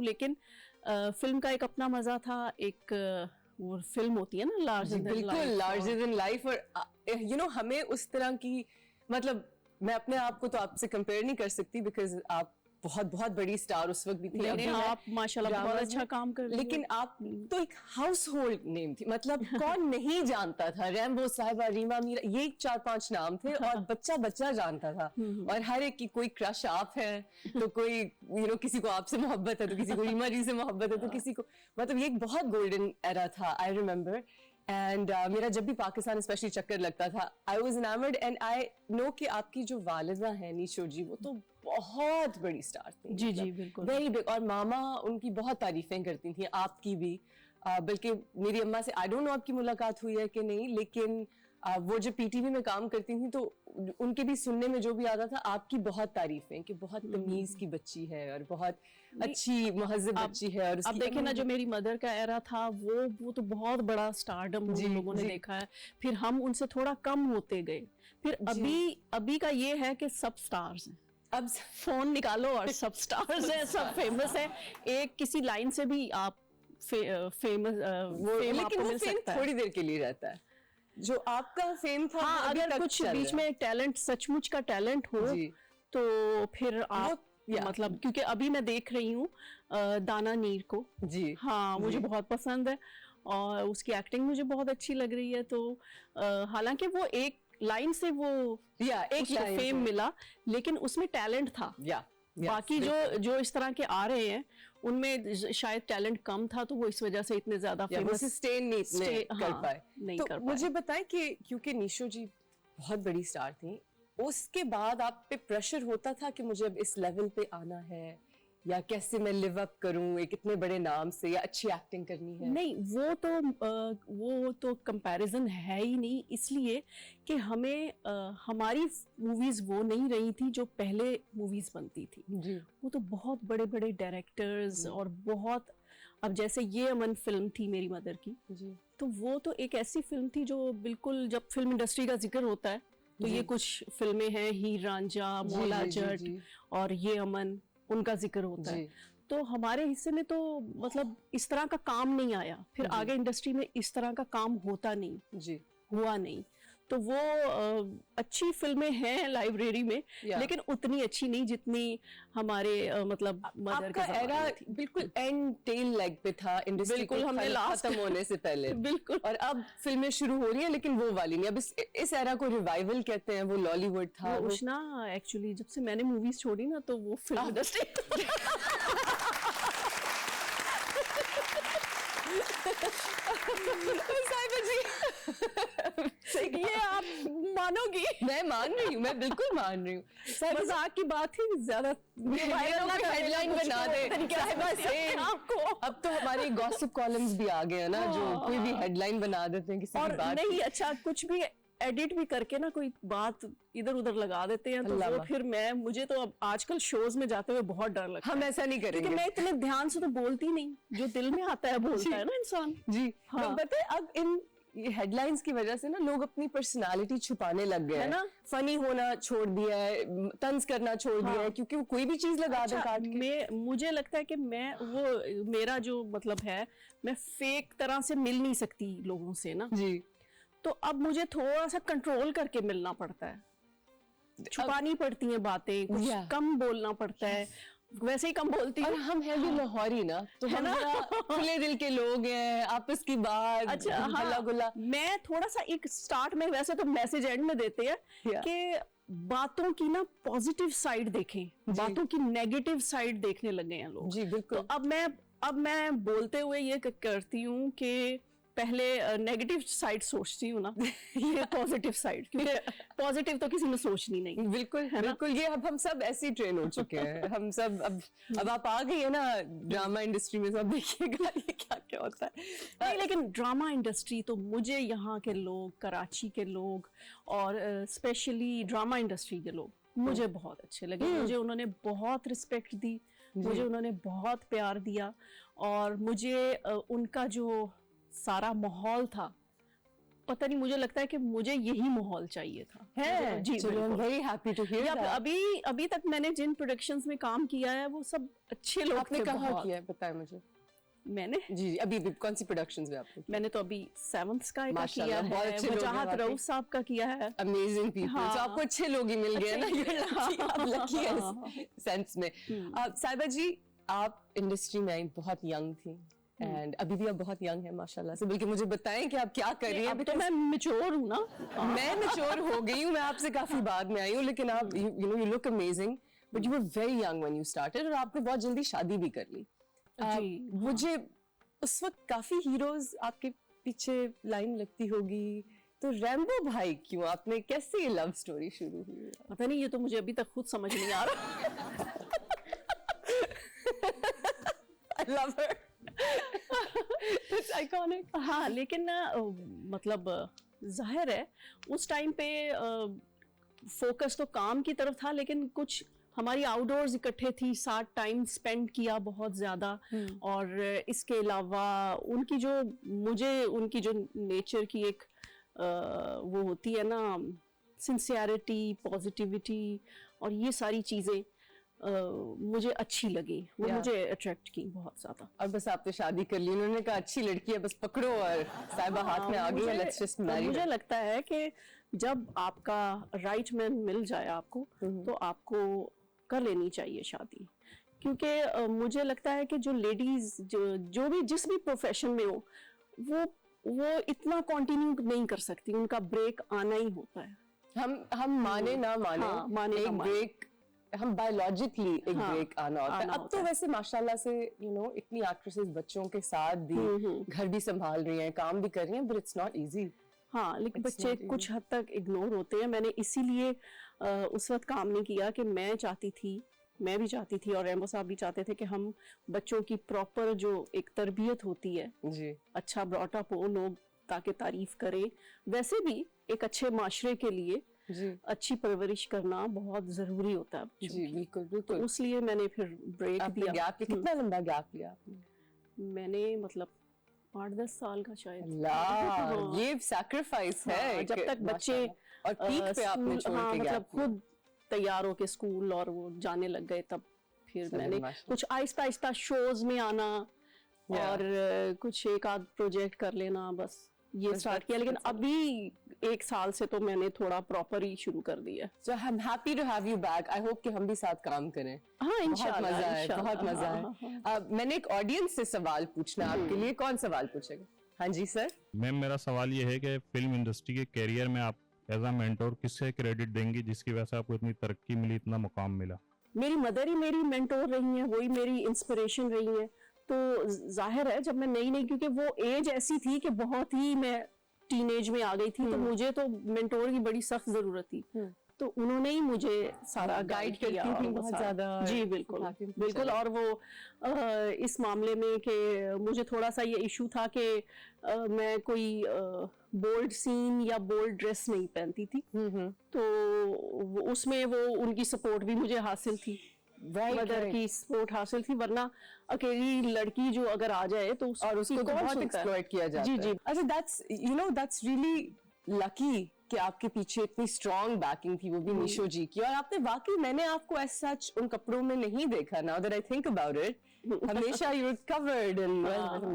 लेकिन फिल्म का एक अपना मजा था। एक वो फिल्म होती है ना लार्जर देन लाइफ, बिल्कुल लार्जर देन लाइफ। और यू नो हमें उस तरह की, मतलब मैं अपने आप को तो आपसे कंपेयर नहीं कर सकती बिकॉज आप बहुत बहुत बड़ी स्टार उस वक्त भी थी। नहीं, आप माशाल्लाह बहुत अच्छा काम कर रही हैं। लेकिन आप तो एक हाउस होल्ड नेम थी, मतलब कौन नहीं जानता था। रैम्बो साहिबा, रीमा मीरा, ये 4-5 नाम थे और बच्चा बच्चा जानता था। और हर एक की कोई क्रश आप है तो कोई किसी को आपसे मोहब्बत है तो किसी को रीमा जी से मोहब्बत है तो किसी को, मतलब ये एक बहुत गोल्डन एरा था। आई रिमेम्बर एंड मेरा जब भी पाकिस्तान स्पेशली चक्कर लगता था, I was enamoured. And I know कि आपकी जो वालिदा है निशो जी, वो तो बहुत बड़ी स्टार थी। जी जी बिल्कुल, वेरी बिग। और मामा उनकी बहुत तारीफें करती थी, आपकी भी। बल्कि मेरी अम्मा से आई डोंट नो आपकी मुलाकात हुई है कि नहीं, लेकिन वो जब पीटीवी में काम करती थी तो उनके भी सुनने में जो भी आता था आपकी बहुत तारीफें कि बहुत तमीज की बच्ची है और बहुत अच्छी महज़ब बच्ची है। और अब देखिए ना, जो मेरी मदर का एरा था वो तो बहुत बड़ा स्टारडम हम लोगों ने देखा है। फिर हम उनसे थोड़ा कम होते गए। फिर अभी का ये है कि सब स्टार्स हैं। अब फोन निकालो और सब स्टार्स हैं, सब फेमस है। एक किसी लाइन से भी आप फेमस लेकिन वो फेम थोड़ी देर के लिए रहता है जो आपका फेम था। हाँ, अगर कुछ बीच में टैलेंट, सचमुच का टैलेंट हो तो फिर आप मतलब, क्योंकि अभी मैं देख रही हूँ दाना नीर को जी, हाँ मुझे बहुत पसंद है और उसकी एक्टिंग मुझे बहुत अच्छी लग रही है। तो हालांकि वो एक लाइन से वो एक फेम मिला, लेकिन उसमें टैलेंट था। बाकी जो इस तरह के आ रहे हैं उनमें शायद टैलेंट कम था, तो वो इस वजह से इतने ज्यादा फेमस कर पाए। तो मुझे बताएं कि क्योंकि निशो जी बहुत बड़ी स्टार थी, उसके बाद आप पे प्रेशर होता था कि मुझे अब इस लेवल पे आना है, या कैसे मैं लिव अप करूं एक इतने बड़े नाम से, या अच्छी एक्टिंग करनी है? नहीं, वो तो कंपैरिजन है ही नहीं, इसलिए कि हमें हमारी मूवीज वो नहीं रही थी जो पहले मूवीज बनती थी जी। वो तो बहुत बड़े बड़े डायरेक्टर्स और बहुत, अब जैसे ये अमन फिल्म थी मेरी मदर की जी, तो वो तो एक ऐसी फिल्म थी जो बिल्कुल, जब फिल्म इंडस्ट्री का जिक्र होता है तो ये कुछ फिल्में हैं, हीर रांझा, मौला जट और ये अमन, उनका जिक्र होता है। तो हमारे हिस्से में तो मतलब इस तरह का काम नहीं आया। फिर आगे इंडस्ट्री में इस तरह का काम होता नहीं जी, हुआ नहीं। तो वो अच्छी फिल्में हैं लाइब्रेरी में, लेकिन उतनी अच्छी नहीं जितनी हमारे मतलब मदर का एरा बिल्कुल एंड टेल लेग पे था इंडस्ट्री, बिल्कुल हमने खत्म होने से पहले बिल्कुल। और अब फिल्में शुरू हो रही हैं, लेकिन वो वाली नहीं। अब इस एरा को रिवाइवल कहते हैं, वो लॉलीवुड था। वो उष्णा एक्चुअली जब से मैंने मूवीज छोड़ी ना, तो वो फिल्म इंडस्ट्री साहिबा जी ये आप मानोगी? मैं मान रही हूँ, मैं बिल्कुल मान रही हूँ। मजाक की बात ही ज्यादा हेडलाइन बना दे साहिबा से आपको। अब तो हमारे गॉसिप कॉलम्स भी आ गए हैं ना, जो कोई भी हेडलाइन बना देते हैं किसी और बात नहीं, अच्छा कुछ भी एडिट भी करके ना कोई बात इधर उधर लगा देते हैं, तो वो फिर मुझे तो अब आजकल शोज में जाते हुए बहुत डर लगता है। हम ऐसा नहीं करेंगे, क्योंकि मैं इतने ध्यान से तो बोलती नहीं, जो दिल में आता है बोलता है ना इंसान जी। हाँ। पता है अब इन हेडलाइंस की वजह से ना लोग अपनी पर्सनालिटी छुपाने लग गए हैं ना, फनी होना छोड़ दिया है, तंज करना छोड़ दिया है, क्योंकि वो कोई भी चीज लगा दे काट के। मुझे लगता है कि मेरा जो मतलब है, मैं फेक तरह से मिल नहीं सकती लोगों से ना जी। तो अब मुझे थोड़ा सा कंट्रोल करके मिलना पड़ता है, छुपानी पड़ती हैं बातें, कुछ कम बोलना पड़ता है। वैसे ही कम बोलती हूँ। हम हैं भी लाहौरी ना, तो है ना, खुले दिल के लोग हैं, आपस की बात। अच्छा हाँ, गुला। मैं थोड़ा सा एक स्टार्ट में, वैसे तो मैसेज एंड में देते हैं कि बातों की ना पॉजिटिव साइड देखें, बातों की नेगेटिव साइड देखने लगे हैं लोग जी। बिल्कुल। तो अब मैं बोलते हुए ये करती हूँ कि पहले नेगेटिव साइड सोचती हूँ ना, ये पॉजिटिव साइड, क्योंकि पॉजिटिव तो किसी ने सोचनी नहीं। बिल्कुल है बिल्कुल। ये अब हम सब ऐसे ही ट्रेन हो चुके हैं, हम सब अब आप आ गई है ना ड्रामा इंडस्ट्री में, सब देखिएगा ये क्या क्या होता है। नहीं, लेकिन ड्रामा इंडस्ट्री तो मुझे यहाँ के लोग, कराची के लोग और स्पेशली ड्रामा इंडस्ट्री के लोग मुझे बहुत अच्छे लगे। मुझे उन्होंने बहुत रिस्पेक्ट दी, मुझे उन्होंने बहुत प्यार दिया, और मुझे उनका जो सारा माहौल था पता नहीं, मुझे लगता है कि मुझे यही माहौल चाहिए था। है जी चलो, I am very happy to hear that. अभी तक मैंने जिन प्रोडक्शंस में काम किया है वो सब अच्छे लोग थे। आपने कहाँ किया है बताएं मुझे। मैंने जी अभी कौन सी प्रोडक्शंस में आपने? मैंने तो अभी 7th स्काई का किया है, बहुत अच्छे लोग हैं वजाहत वाकई। रऊफ साहब का किया है। Amazing people. हाँ। तो आपको अच्छे लोग ही मिल गए ना, आप लकी हैं इस सेंस में। साहिबा जी, आप इंडस्ट्री में आई बहुत यंग थी एंड अभी भी आप बहुत यंग हैं माशाल्लाह से, बल्कि मुझे बताएं कि आप क्या कर रही हैं। अब तो मैं मैच्योर हूँ ना। मैं मैच्योर हो गई हूँ, मैं आपसे काफी बाद में आई हूँ, लेकिन आप you know you look amazing, but you were very young when you started और आपने बहुत जल्दी शादी भी कर ली। मुझे उस वक्त काफी हीरोज आपके पीछे लाइन लगती होगी, तो रैम्बो भाई क्यों? आपने कैसे ये लव स्टोरी शुरू हुई? पता नहीं, ये तो मुझे अभी तक खुद समझ नहीं आ रहा। I love her. It's iconic. हाँ, लेकिन मतलब जाहिर है उस टाइम पे फोकस तो काम की तरफ था, लेकिन कुछ हमारी आउटडोर्स इकट्ठे थी, साथ टाइम स्पेंड किया बहुत ज़्यादा। और इसके अलावा उनकी जो नेचर की एक वो होती है ना, सिंसियरिटी, पॉजिटिविटी, और ये सारी चीज़ें मुझे अच्छी लगी, वो मुझे अट्रैक्ट की बहुत ज़्यादा। और बस आपने शादी कर ली, उन्होंने कहा अच्छी लड़की है, बस पकड़ो और साहिबा हाथ में आ गई, लेट्स जस्ट मैरी। मुझे लगता है कि जब आपका राइट मैन मिल जाए आपको, तो आपको कर लेनी चाहिए शादी, क्योंकि मुझे लगता है कि जो लेडीज जो भी जिस भी प्रोफेशन में हो, वो इतना कंटिन्यू नहीं कर सकती, उनका ब्रेक आना ही होता है। हम माने ना माने, हाँ, माने एक ब्रेक, हम बायोलॉजिकली एक ब्रेक आना होता है। अब तो वैसे माशाल्लाह से यू नो इतनी एक्ट्रेसेस बच्चों के साथ भी घर भी संभाल रही हैं, काम भी कर रही हैं, बट इट्स नॉट इजी। हाँ, लेकिन बच्चे कुछ हद तक इग्नोर होते हैं। मैंने इसीलिए उस वक्त काम नहीं किया कि मैं भी चाहती थी और रैम्बो साहब भी चाहते थे कि हम बच्चों की प्रॉपर जो एक तरबियत होती है जी, अच्छा ब्रॉटअप हो, लोग ताकि तारीफ करें। वैसे भी एक अच्छे माशरे के लिए जी, अच्छी परवरिश करना बहुत जरूरी होता है। जी बिल्कुल तो बिल्कुल। इसलिए मैंने फिर ब्रेक दिया। गैप कितना लंबा गैप लिया आपने? मैंने मतलब 8-10 साल का शायद। अल्लाह, ये सैक्रिफाइस है। जब तक बच्चे और पीक पे आपने छोड़ के मतलब खुद तैयार होके स्कूल और वो जाने लग गए, तब फिर मैंने कुछ आहिस्ता आहिस्ता शोज में आना और कुछ एक आध प्रोजेक्ट कर लेना, बस ये स्टार्ट किया। लेकिन अभी 1 साल से तो मैंने थोड़ा प्रॉपर ही शुरू कर दिया। So I'm happy to have you back. I hope कि हम भी साथ काम करें। हाँ, इंशाल्लाह, बहुत मजा है, बहुत मजा है। मैंने एक ऑडियंस से सवाल पूछना आपके लिए, कौन सवाल पूछेगा? हाँ जी सर। मैम, मेरा सवाल ये है कि फिल्म इंडस्ट्री के कैरियर में आप एज अ मेंटोर किससे क्रेडिट देंगी जिसकी वजह से आपको इतनी तरक्की मिली, इतना मुकाम मिला? मेरी मदर ही मेरी मेंटोर रही हैं, वही मेरी इंस्पिरेशन रही हैं। तो जाहिर है जब मैं नई क्योंकि वो एज ऐसी थी कि बहुत ही मैं टीनेज में आ गई थी, तो मुझे तो मेंटोर की बड़ी सख्त जरूरत थी। तो उन्होंने ही मुझे सारा गाइड किया बहुत ज्यादा। जी बिल्कुल बिल्कुल। और वो इस मामले में कि मुझे थोड़ा सा ये इशू था कि मैं कोई बोल्ड सीन या बोल्ड ड्रेस नहीं पहनती थी, तो उसमें वो उनकी सपोर्ट भी मुझे हासिल थी, मदर की सपोर्ट हासिल थी। वरना अकेली लड़की जो अगर आ जाए तो और उसको तो बहुत एक्सप्लॉइट किया जाता है। जी जी। अच्छा, that's really lucky कि आपके पीछे इतनी स्ट्रॉन्ग बैकिंग थी, वो भी निशो जी की। और आपने वाकई, मैंने आपको एज सच उन कपड़ों में नहीं देखा, now that I think about it, हमेशा यू वर कवर्ड इन